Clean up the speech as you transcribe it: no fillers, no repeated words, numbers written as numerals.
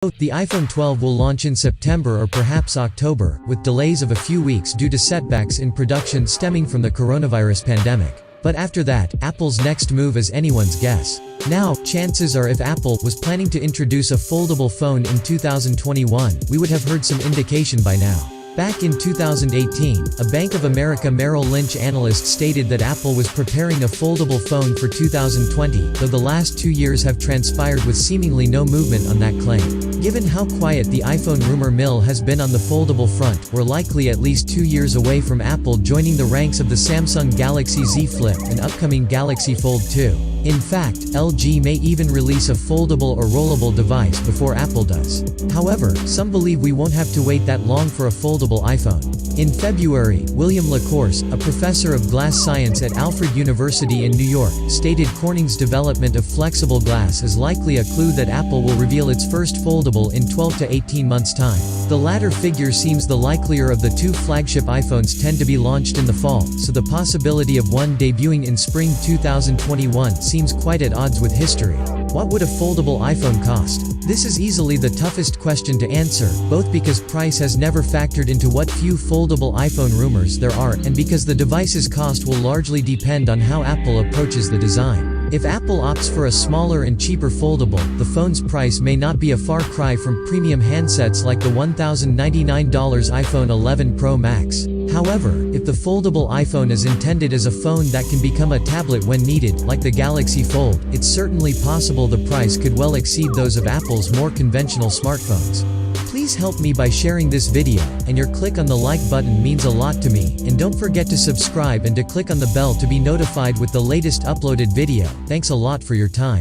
The iPhone 12 will launch in September or perhaps October, with delays of a few weeks due to setbacks in production stemming from the coronavirus pandemic. But after that, Apple's next move is anyone's guess. Now, chances are if Apple was planning to introduce a foldable phone in 2021, we would have heard some indication by now. Back in 2018, a Bank of America Merrill Lynch analyst stated that Apple was preparing a foldable phone for 2020, though the last 2 years have transpired with seemingly no movement on that claim. Given how quiet the iPhone rumor mill has been on the foldable front, we're likely at least 2 years away from Apple joining the ranks of the Samsung Galaxy Z Flip and upcoming Galaxy Fold 2. In fact, LG may even release a foldable or rollable device before Apple does. However, some believe we won't have to wait that long for a foldable iPhone. In February, William LaCourse, a professor of glass science at Alfred University in New York, stated Corning's development of flexible glass is likely a clue that Apple will reveal its first foldable in 12 to 18 months' time. The latter figure seems the likelier of the two flagship iPhones tend to be launched in the fall, so the possibility of one debuting in spring 2021 seems quite at odds with history. What would a foldable iPhone cost? This is easily the toughest question to answer, both because price has never factored into what few foldable iPhone rumors there are and because the device's cost will largely depend on how Apple approaches the design. If Apple opts for a smaller and cheaper foldable, the phone's price may not be a far cry from premium handsets like the $1,099 iPhone 11 Pro Max. However, if the foldable iPhone is intended as a phone that can become a tablet when needed, like the Galaxy Fold, it's certainly possible the price could well exceed those of Apple's more conventional smartphones. Please help me by sharing this video, and your click on the like button means a lot to me, and don't forget to subscribe and to click on the bell to be notified with the latest uploaded video. Thanks a lot for your time.